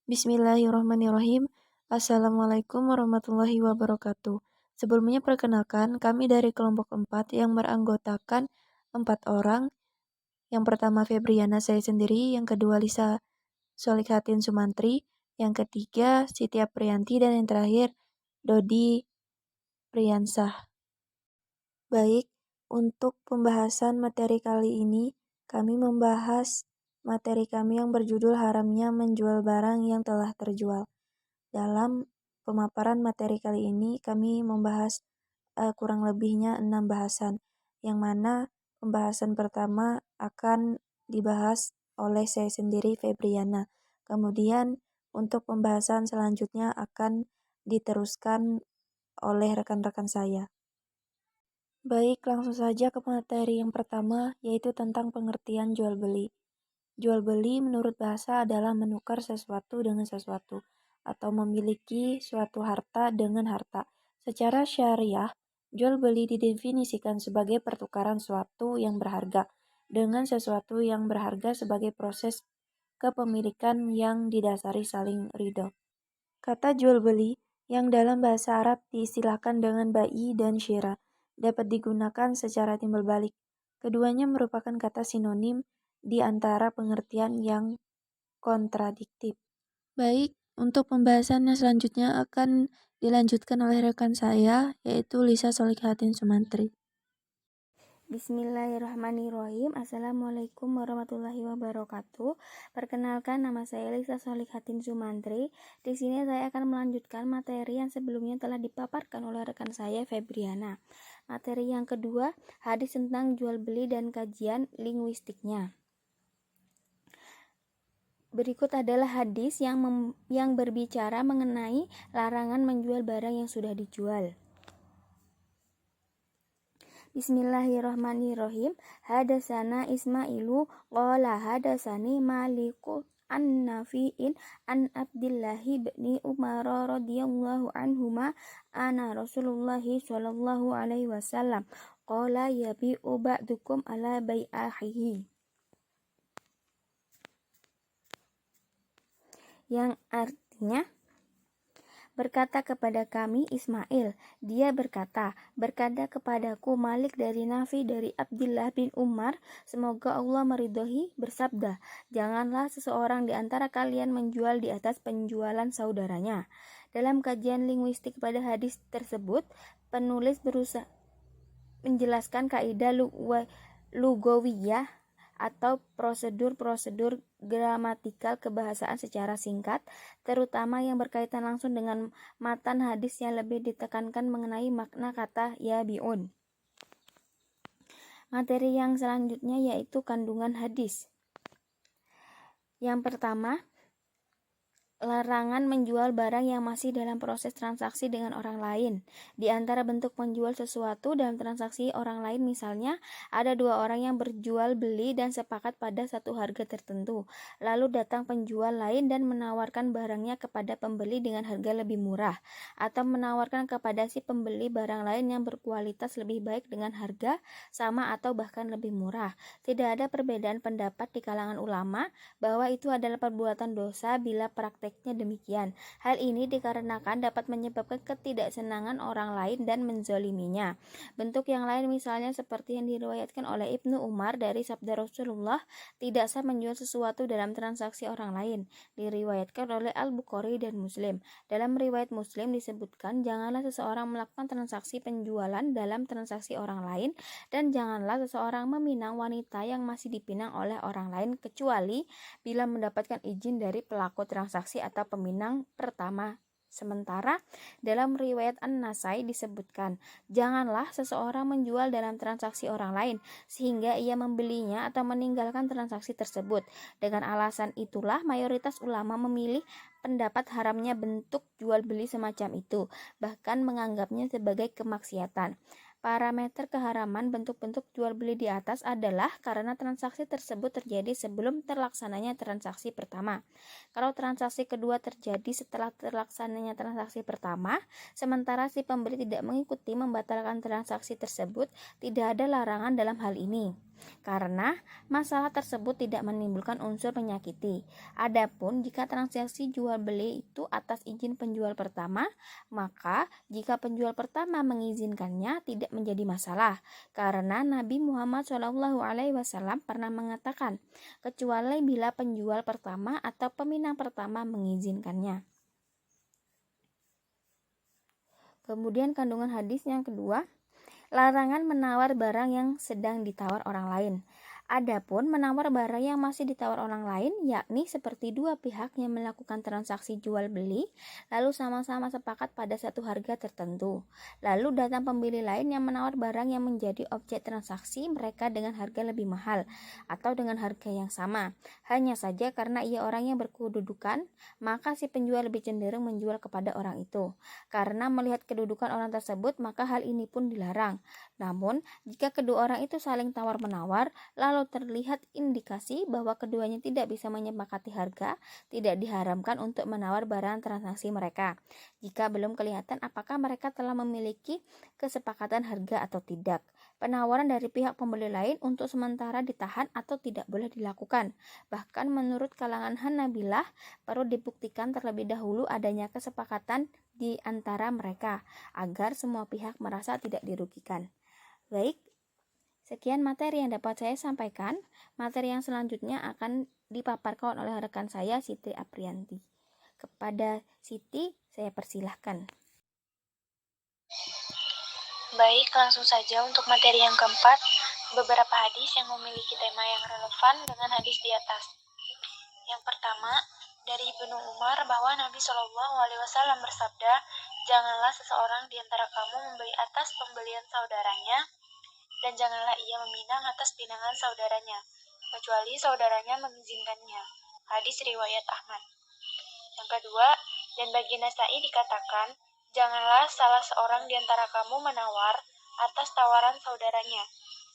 Bismillahirrahmanirrahim. Assalamualaikum warahmatullahi wabarakatuh. Sebelumnya perkenalkan, kami dari kelompok 4 yang beranggotakan 4 orang. Yang pertama Febriana saya sendiri, yang kedua Lisa Solikhatin Sumantri, yang ketiga Siti Aprianti, dan yang terakhir Dodi Priyansah. Baik, untuk pembahasan materi kali ini, kami membahas materi kami yang berjudul haramnya menjual barang yang telah terjual. Dalam pemaparan materi kali ini, kami membahas kurang lebihnya 6 bahasan, yang mana pembahasan pertama akan dibahas oleh saya sendiri, Febriana. Kemudian, untuk pembahasan selanjutnya akan diteruskan oleh rekan-rekan saya. Baik, langsung saja ke materi yang pertama, yaitu tentang pengertian jual beli. Jual beli menurut bahasa adalah menukar sesuatu dengan sesuatu, atau memiliki suatu harta dengan harta. Secara syariah, jual beli didefinisikan sebagai pertukaran suatu yang berharga dengan sesuatu yang berharga sebagai proses kepemilikan yang didasari saling ridho. Kata jual beli yang dalam bahasa Arab diistilahkan dengan bai dan syira dapat digunakan secara timbal balik. Keduanya merupakan kata sinonim di antara pengertian yang kontradiktif. Baik, untuk pembahasannya selanjutnya akan dilanjutkan oleh rekan saya, yaitu Lisa Solikhatin Sumantri. Bismillahirrahmanirrahim. Assalamualaikum warahmatullahi wabarakatuh. Perkenalkan, nama saya Lisa Solikhatin Sumantri. Di sini saya akan melanjutkan materi yang sebelumnya telah dipaparkan oleh rekan saya, Febriana. Materi yang kedua, hadis tentang jual beli dan kajian linguistiknya. Berikut adalah hadis yang berbicara mengenai larangan menjual barang yang sudah dijual. Bismillahirrahmanirrahim. Hadasana Ismailu qala hadasani Maliku an Nafi'in an Abdillahi bin Umar radhiyallahu anhuma ana Rasulullah sallallahu alaihi wasallam qala yabi'u ba'dukum ala bai'ahihi, yang artinya berkata kepada kami Ismail, dia berkata kepadaku Malik dari Nafi dari Abdullah bin Umar, semoga Allah meridhoi, bersabda, janganlah seseorang di antara kalian menjual di atas penjualan saudaranya. Dalam kajian linguistik pada hadis tersebut, penulis berusaha menjelaskan kaidah lugawiyah atau prosedur-prosedur gramatikal kebahasaan secara singkat, terutama yang berkaitan langsung dengan matan hadis yang lebih ditekankan mengenai makna kata yabi'un. Materi yang selanjutnya yaitu kandungan hadis. Yang pertama, larangan menjual barang yang masih dalam proses transaksi dengan orang lain. Di antara bentuk menjual sesuatu dalam transaksi orang lain, misalnya ada dua orang yang berjual beli dan sepakat pada satu harga tertentu. Lalu datang penjual lain dan menawarkan barangnya kepada pembeli dengan harga lebih murah, atau menawarkan kepada si pembeli barang lain yang berkualitas lebih baik dengan harga sama atau bahkan lebih murah. Tidak ada perbedaan pendapat di kalangan ulama bahwa itu adalah perbuatan dosa bila prakteknya demikian. Hal ini dikarenakan dapat menyebabkan ketidaksenangan orang lain dan menzoliminya. Bentuk yang lain misalnya seperti yang diriwayatkan oleh Ibnu Umar dari sabda Rasulullah, tidak sah menjual sesuatu dalam transaksi orang lain. Diriwayatkan oleh Al-Bukhari dan Muslim. Dalam riwayat Muslim disebutkan, janganlah seseorang melakukan transaksi penjualan dalam transaksi orang lain, dan janganlah seseorang meminang wanita yang masih dipinang oleh orang lain kecuali bila mendapatkan izin dari pelaku transaksi atau peminang pertama. Sementara dalam riwayat An-Nasai disebutkan, janganlah seseorang menjual dalam transaksi orang lain sehingga ia membelinya atau meninggalkan transaksi tersebut. Dengan alasan itulah mayoritas ulama memilih pendapat haramnya bentuk jual beli semacam itu, bahkan menganggapnya sebagai kemaksiatan. Parameter keharaman bentuk-bentuk jual beli di atas adalah karena transaksi tersebut terjadi sebelum terlaksananya transaksi pertama. Kalau transaksi kedua terjadi setelah terlaksananya transaksi pertama, sementara si pembeli tidak mengikuti membatalkan transaksi tersebut, tidak ada larangan dalam hal ini. karena masalah tersebut tidak menimbulkan unsur menyakiti. Adapun jika transaksi jual beli itu atas izin penjual pertama, maka jika penjual pertama mengizinkannya tidak menjadi masalah, karena Nabi Muhammad SAW pernah mengatakan, kecuali bila penjual pertama atau peminang pertama mengizinkannya. Kemudian kandungan hadis yang kedua, larangan menawar barang yang sedang ditawar orang lain. Adapun menawar barang yang masih ditawar orang lain, yakni seperti dua pihak yang melakukan transaksi jual beli, lalu sama-sama sepakat pada satu harga tertentu. Lalu datang pembeli lain yang menawar barang yang menjadi objek transaksi mereka dengan harga lebih mahal atau dengan harga yang sama. Hanya saja karena ia orang yang berkedudukan, maka si penjual lebih cenderung menjual kepada orang itu. Karena melihat kedudukan orang tersebut, maka hal ini pun dilarang. Namun, jika kedua orang itu saling tawar-menawar, lalu terlihat indikasi bahwa keduanya tidak bisa menyepakati harga, tidak diharamkan untuk menawar barang transaksi mereka. Jika belum kelihatan apakah mereka telah memiliki kesepakatan harga atau tidak. Penawaran dari pihak pembeli lain untuk sementara ditahan atau tidak boleh dilakukan. Bahkan menurut kalangan Hanabilah, perlu dibuktikan terlebih dahulu adanya kesepakatan di antara mereka, agar semua pihak merasa tidak dirugikan. Baik, sekian materi yang dapat saya sampaikan. Materi yang selanjutnya akan dipaparkan oleh rekan saya, Siti Aprianti. Kepada Siti, saya persilahkan. Baik, langsung saja untuk materi yang keempat, beberapa hadis yang memiliki tema yang relevan dengan hadis di atas. Yang pertama, dari Ibnu Umar bahwa Nabi SAW bersabda, janganlah seseorang di antara kamu membeli atas pembelian saudaranya, dan janganlah ia meminang atas pinangan saudaranya, kecuali saudaranya mengizinkannya. Hadis riwayat Ahmad. Yang kedua, dan bagi Nasai dikatakan, janganlah salah seorang di antara kamu menawar atas tawaran saudaranya,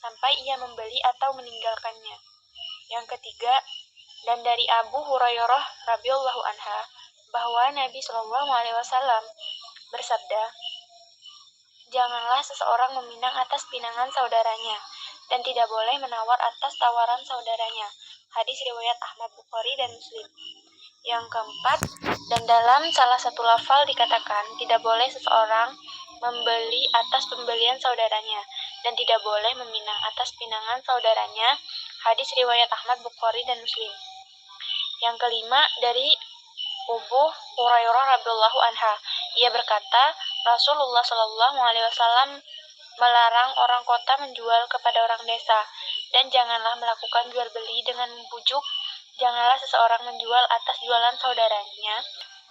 sampai ia membeli atau meninggalkannya. Yang ketiga, dan dari Abu Hurairah radhiyallahu anha bahwa Nabi SAW bersabda, janganlah seseorang meminang atas pinangan saudaranya, dan tidak boleh menawar atas tawaran saudaranya. Hadis riwayat Ahmad, Bukhari, dan Muslim. Yang keempat, dan dalam salah satu lafal dikatakan, tidak boleh seseorang membeli atas pembelian saudaranya, dan tidak boleh meminang atas pinangan saudaranya. Hadis riwayat Ahmad, Bukhari, dan Muslim. Yang kelima, dari Abu Hurairah radhiyallahu anha, ia berkata, Rasulullah SAW melarang orang kota menjual kepada orang desa, dan janganlah melakukan jual beli dengan membujuk, janganlah seseorang menjual atas jualan saudaranya,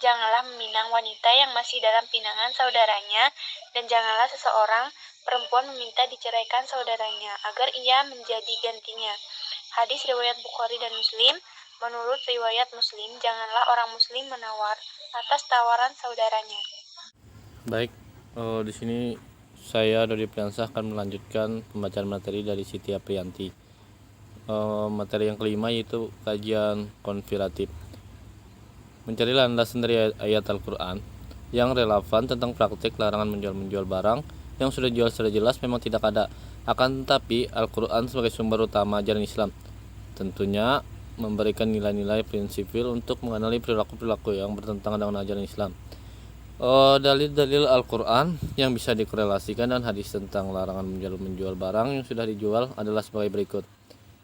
janganlah meminang wanita yang masih dalam pinangan saudaranya, dan janganlah seseorang perempuan meminta diceraikan saudaranya, agar ia menjadi gantinya. Hadis riwayat Bukhari dan Muslim. Menurut riwayat Muslim, janganlah orang Muslim menawar atas tawaran saudaranya. Baik, di sini saya Dodi Priansah akan melanjutkan pembacaan materi dari Siti Aprianti. Materi yang kelima yaitu kajian konspiratif. Mencari landasan dari ayat Al-Quran yang relevan tentang praktik larangan menjual barang yang sudah dijual secara jelas memang tidak ada. Akan tetapi Al-Quran sebagai sumber utama ajaran Islam tentunya memberikan nilai-nilai prinsipil untuk mengenali perilaku-perilaku yang bertentangan dengan ajaran Islam. Dalil-dalil Al-Quran yang bisa dikorelasikan dan hadis tentang larangan menjual barang yang sudah dijual adalah sebagai berikut.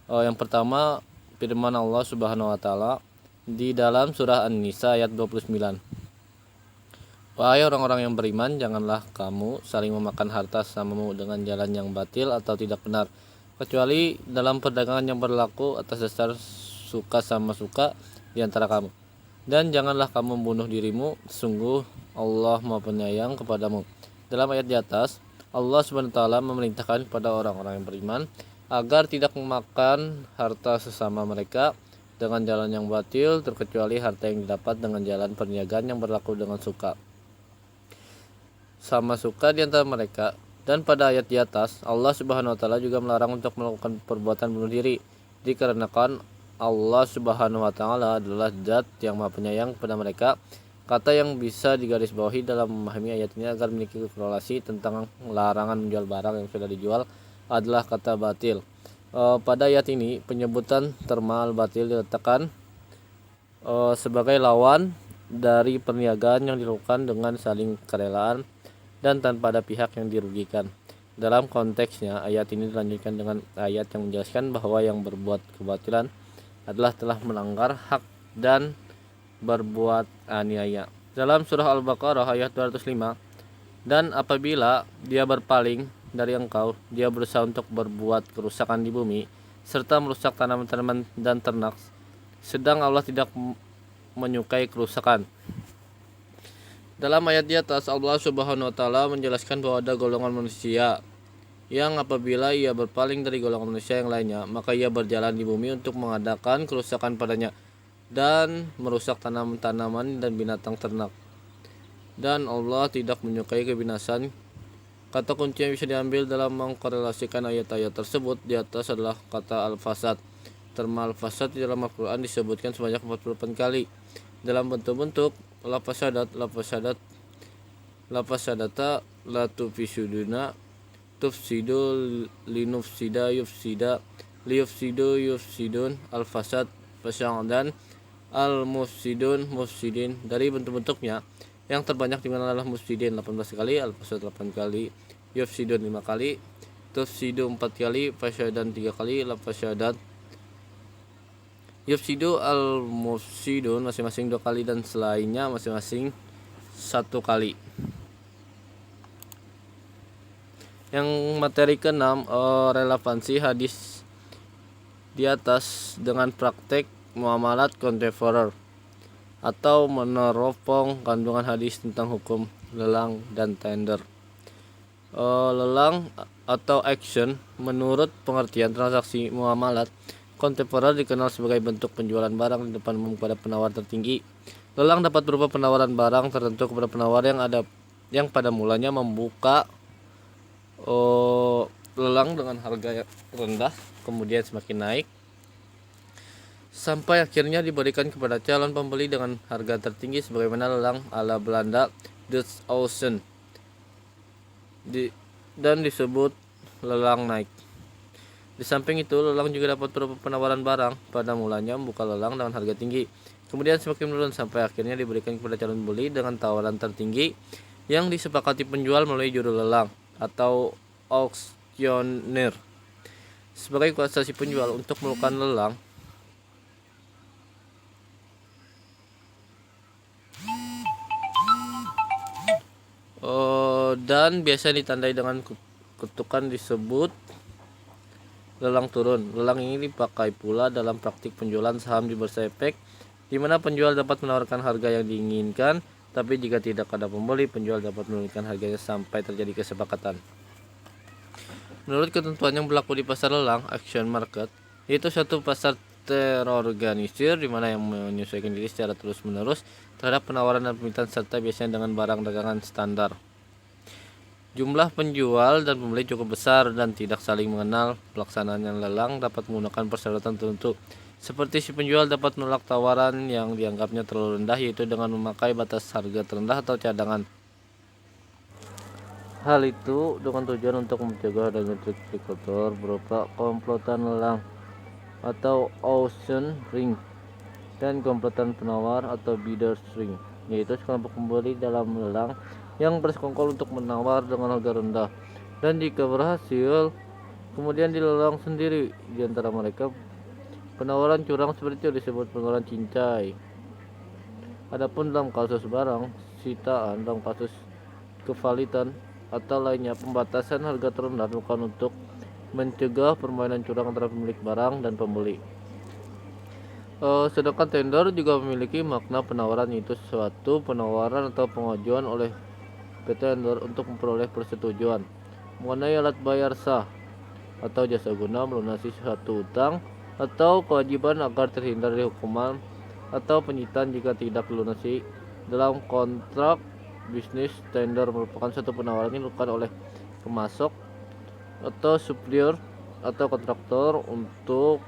Yang pertama, firman Allah Subhanahu wa taala di dalam surah An-Nisa ayat 29. Wahai orang-orang yang beriman, janganlah kamu saling memakan harta sesamamu dengan jalan yang batil atau tidak benar, kecuali dalam perdagangan yang berlaku atas dasar suka sama suka di antara kamu. Dan janganlah kamu membunuh dirimu, sungguh Allah Maha Penyayang kepadamu. Dalam ayat di atas, Allah Subhanahu wa taala memerintahkan kepada orang-orang yang beriman agar tidak memakan harta sesama mereka dengan jalan yang batil, terkecuali harta yang didapat dengan jalan perniagaan yang berlaku dengan suka sama suka di antara mereka. Dan pada ayat di atas, Allah Subhanahu wa taala juga melarang untuk melakukan perbuatan bunuh diri, dikarenakan Allah Subhanahu wa taala adalah zat yang Maha Penyayang kepada mereka. Kata yang bisa digarisbawahi dalam memahami ayat ini agar memiliki korelasi tentang larangan menjual barang yang sudah dijual adalah kata batil. Pada ayat ini penyebutan terma al-batil diletakkan sebagai lawan dari perniagaan yang dilakukan dengan saling kerelaan dan tanpa ada pihak yang dirugikan. Dalam konteksnya, ayat ini dilanjutkan dengan ayat yang menjelaskan bahwa yang berbuat kebatilan adalah telah melanggar hak dan berbuat aniaya. Dalam surah Al-Baqarah ayat 205, dan apabila dia berpaling dari engkau, dia berusaha untuk berbuat kerusakan di bumi serta merusak tanaman-tanaman dan ternak, sedang Allah tidak menyukai kerusakan. Dalam ayat di atas, Allah Subhanahu wa taala menjelaskan bahwa ada golongan manusia yang apabila ia berpaling dari golongan manusia yang lainnya, maka ia berjalan di bumi untuk mengadakan kerusakan padanya dan merusak tanaman-tanaman dan binatang ternak. Dan Allah tidak menyukai kebinasan. Kata kunci yang bisa diambil dalam mengkorelasikan ayat-ayat tersebut di atas adalah kata al-fasad. Terma al-fasad di dalam Al-Quran disebutkan sebanyak 48 kali dalam bentuk-bentuk lafaz syadat, la tufsiduna, tufsidu, linufsida, yufsida, liyufsidu, yufsidun, al-fasad, fasyadan, al-mufsidun, mufsidin. Dari bentuk-bentuknya, yang terbanyak dimana adalah mufsidin 18 kali, al-fasad 8 kali, yufsidun 5 kali, tufsidu 4 kali, fasyadan 3 kali, al-fasyadat. Yufsidu al-mufsidun masing-masing 2 kali dan selainnya masing-masing 1 kali. Yang materi ke-6, relevansi hadis di atas dengan praktek muamalat contemporary atau meneropong kandungan hadis tentang hukum lelang dan tender. Lelang atau action menurut pengertian transaksi muamalat kontemporer dikenal sebagai bentuk penjualan barang di depan umum kepada penawar tertinggi. Lelang dapat berupa penawaran barang tertentu kepada penawar yang pada mulanya membuka lelang dengan harga yang rendah, kemudian semakin naik sampai akhirnya diberikan kepada calon pembeli dengan harga tertinggi sebagaimana lelang ala Belanda Dutch auction dan disebut lelang naik. Di samping itu, lelang juga dapat berupa penawaran barang pada mulanya membuka lelang dengan harga tinggi, kemudian semakin menurun sampai akhirnya diberikan kepada calon pembeli dengan tawaran tertinggi yang disepakati penjual melalui juru lelang atau auksioner. Sebagai kuasa si penjual untuk melakukan lelang, dan biasa ditandai dengan ketukan disebut lelang turun. Lelang ini dipakai pula dalam praktik penjualan saham di bursa efek, di mana penjual dapat menawarkan harga yang diinginkan, tapi jika tidak ada pembeli, penjual dapat menurunkan harganya sampai terjadi kesepakatan. Menurut ketentuan yang berlaku di pasar lelang, auction market, yaitu suatu pasar terorganisir di mana yang menyesuaikan diri secara terus-menerus terhadap penawaran dan permintaan serta biasanya dengan barang dagangan standar. Jumlah penjual dan pembeli cukup besar dan tidak saling mengenal. Pelaksanaan yang lelang dapat menggunakan persyaratan tertentu, seperti si penjual dapat menolak tawaran yang dianggapnya terlalu rendah, yaitu dengan memakai batas harga terendah atau cadangan. Hal itu dengan tujuan untuk mencegah adanya triplikator berupa komplotan lelang atau auction ring dan komplotan penawar atau bidders ring, yaitu sekelompok pembeli dalam lelang yang bersekongkol untuk menawar dengan harga rendah, dan jika berhasil kemudian dilelang sendiri di antara mereka. Penawaran curang seperti itu disebut penawaran cincai. Adapun dalam kasus barang sitaan, dalam kasus kevalitan atau lainnya, pembatasan harga terendah dilakukan untuk mencegah permainan curang antara pemilik barang dan pembeli. Sedangkan tender juga memiliki makna penawaran, yaitu suatu penawaran atau pengajuan oleh petender untuk memperoleh persetujuan mengenai alat bayar sah atau jasa guna melunasi suatu utang atau kewajiban agar terhindar dari hukuman atau penyitaan jika tidak dilunasi. Dalam kontrak bisnis, tender merupakan suatu penawaran yang dilakukan oleh pemasok atau supplier atau kontraktor untuk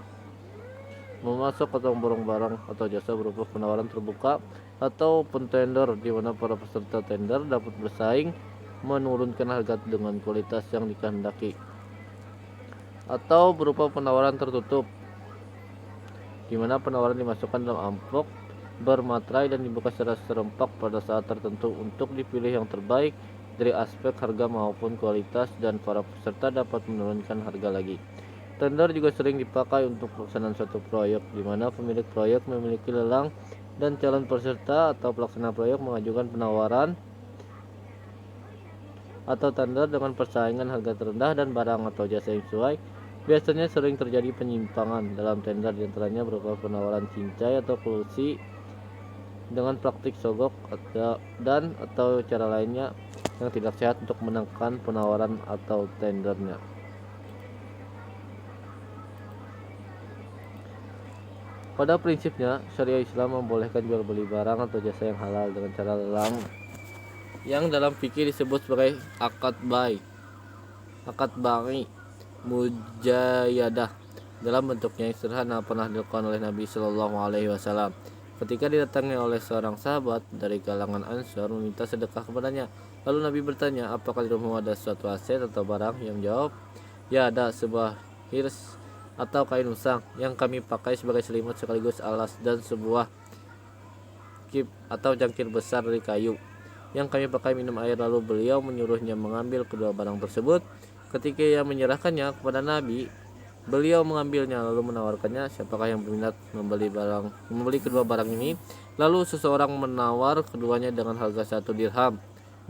memasok atau memborong barang atau jasa berupa penawaran terbuka atau open tender, di mana para peserta tender dapat bersaing menurunkan harga dengan kualitas yang dikehendaki. atau berupa penawaran tertutup, di mana penawaran dimasukkan dalam amplop bermaterai dan dibuka secara serempak pada saat tertentu untuk dipilih yang terbaik dari aspek harga maupun kualitas, dan para peserta dapat menurunkan harga lagi. Tender juga sering dipakai untuk pelaksanaan suatu proyek, di mana pemilik proyek memiliki lelang dan calon peserta atau pelaksana proyek mengajukan penawaran atau tender dengan persaingan harga terendah dan barang atau jasa yang sesuai. Biasanya sering terjadi penyimpangan dalam tender, diantaranya berupa penawaran cincai atau kolusi dengan praktik sogok dan atau cara lainnya yang tidak sehat untuk menekan penawaran atau tendernya. Pada prinsipnya, syariah Islam membolehkan jual beli barang atau jasa yang halal dengan cara lelang yang dalam fikih disebut sebagai akad bai, mujayadah, dalam bentuknya yang sederhana pernah dilakukan oleh Nabi Shallallahu Alaihi Wasallam ketika didatangi oleh seorang sahabat dari kalangan Ansor meminta sedekah kepadanya. Lalu Nabi bertanya, apakah di rumahmu ada suatu aset atau barang? Yang jawab, ya ada sebuah hirs atau kain usang yang kami pakai sebagai selimut sekaligus alas, dan sebuah kip atau cangkir besar dari kayu yang kami pakai minum air. Lalu beliau menyuruhnya mengambil kedua barang tersebut. Ketika ia menyerahkannya kepada Nabi, beliau mengambilnya lalu menawarkannya, siapakah yang berminat membeli kedua barang ini? Lalu seseorang menawar keduanya dengan harga 1 dirham.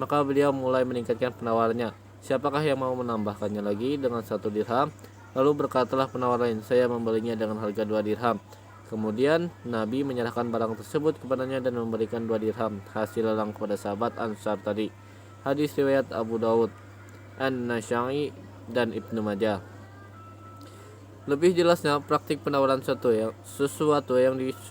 Maka beliau mulai meningkatkan penawarannya, siapakah yang mau menambahkannya lagi dengan 1 dirham? Lalu berkatalah penawar lain, saya membelinya dengan harga 2 dirham. Kemudian Nabi menyerahkan barang tersebut kepadanya dan memberikan 2 dirham hasil lelang kepada sahabat Ansar tadi. Hadis riwayat Abu Daud, An-Nasa'i, dan Ibnu Majah. Lebih jelasnya, praktik penawaran sesuatu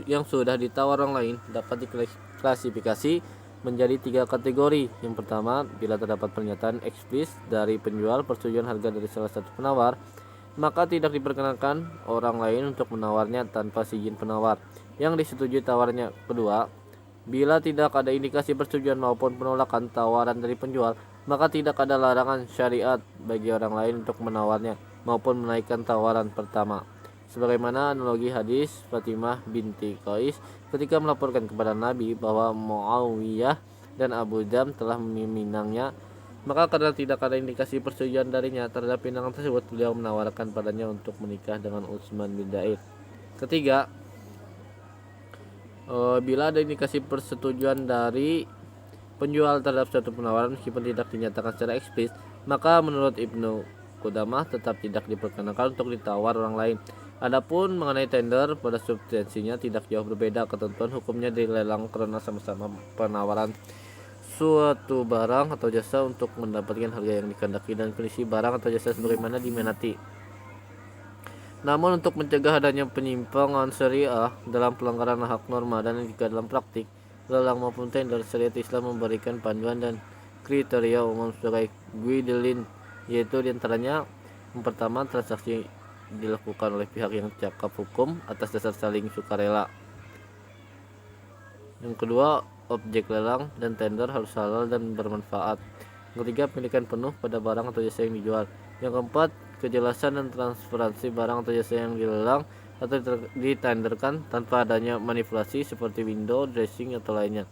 yang sudah ditawar orang lain dapat diklasifikasi menjadi 3 kategori. Yang pertama, bila terdapat pernyataan eksplisit dari penjual persetujuan harga dari salah satu penawar, maka tidak diperkenankan orang lain untuk menawarnya tanpa izin penawar yang disetujui tawarnya. Kedua, bila tidak ada indikasi persetujuan maupun penolakan tawaran dari penjual, maka tidak ada larangan syariat bagi orang lain untuk menawarnya maupun menaikkan tawaran pertama. Sebagaimana analogi hadis Fatimah binti Qais ketika melaporkan kepada Nabi bahwa Muawiyah dan Abu Jam telah meminangnya, maka karena tidak ada indikasi persetujuan darinya terhadap pinangan tersebut, beliau menawarkan padanya untuk menikah dengan Utsman bin Daid. Ketiga, bila ada indikasi persetujuan dari penjual terhadap suatu penawaran meskipun tidak dinyatakan secara eksplisit, maka menurut Ibnu Qudamah tetap tidak diperkenankan untuk ditawar orang lain. Adapun mengenai tender, pada substansinya tidak jauh berbeda ketentuan hukumnya dari lelang karena sama-sama penawaran suatu barang atau jasa untuk mendapatkan harga yang dikehendaki dan kondisi barang atau jasa sebagaimana diminati. Namun untuk mencegah adanya penyimpangan syariah dalam pelanggaran hak norma dan jika dalam praktik lelang maupun tender, syariat Islam memberikan panduan dan kriteria umum sebagai guideline, yaitu diantaranya yang pertama, transaksi dilakukan oleh pihak yang cakap hukum atas dasar saling sukarela. Yang kedua, objek lelang dan tender harus halal dan bermanfaat. Yang ketiga, pemilikan penuh pada barang atau jasa yang dijual. Yang keempat, kejelasan dan transparansi barang atau jasa yang dilelang atau ditenderkan tanpa adanya manipulasi seperti window dressing atau lainnya.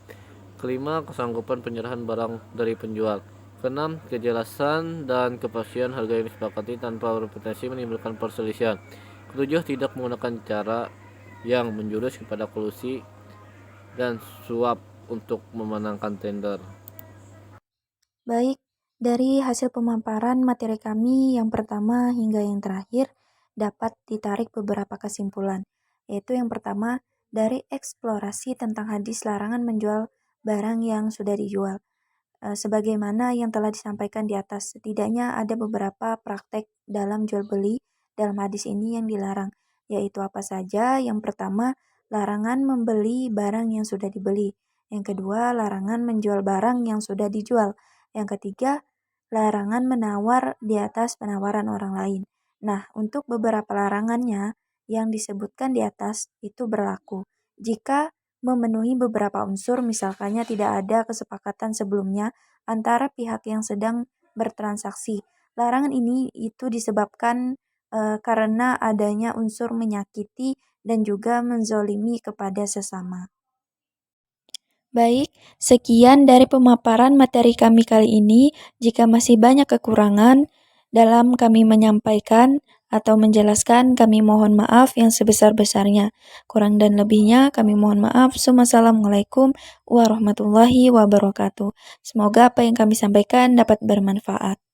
Kelima, kesanggupan penyerahan barang dari penjual. Keenam, kejelasan dan kepastian harga yang disepakati tanpa berpotensi menimbulkan perselisihan. Ketujuh, tidak menggunakan cara yang menjurus kepada kolusi dan suap untuk memenangkan tender. Baik, dari hasil pemaparan materi kami yang pertama hingga yang terakhir dapat ditarik beberapa kesimpulan, yaitu yang pertama, dari eksplorasi tentang hadis larangan menjual barang yang sudah dijual. Sebagaimana yang telah disampaikan di atas, setidaknya ada beberapa praktek dalam jual beli dalam hadis ini yang dilarang, yaitu apa saja? Yang pertama, larangan membeli barang yang sudah dibeli. Yang kedua, larangan menjual barang yang sudah dijual. Yang ketiga, larangan menawar di atas penawaran orang lain. Nah, untuk beberapa larangannya yang disebutkan di atas itu berlaku jika memenuhi beberapa unsur, misalkannya tidak ada kesepakatan sebelumnya antara pihak yang sedang bertransaksi. Larangan ini itu disebabkan karena adanya unsur menyakiti dan juga menzolimi kepada sesama. Baik, sekian dari pemaparan materi kami kali ini. Jika masih banyak kekurangan dalam kami menyampaikan atau menjelaskan, kami mohon maaf yang sebesar-besarnya. Kurang dan lebihnya kami mohon maaf. Wassalamualaikum warahmatullahi wabarakatuh. Semoga apa yang kami sampaikan dapat bermanfaat.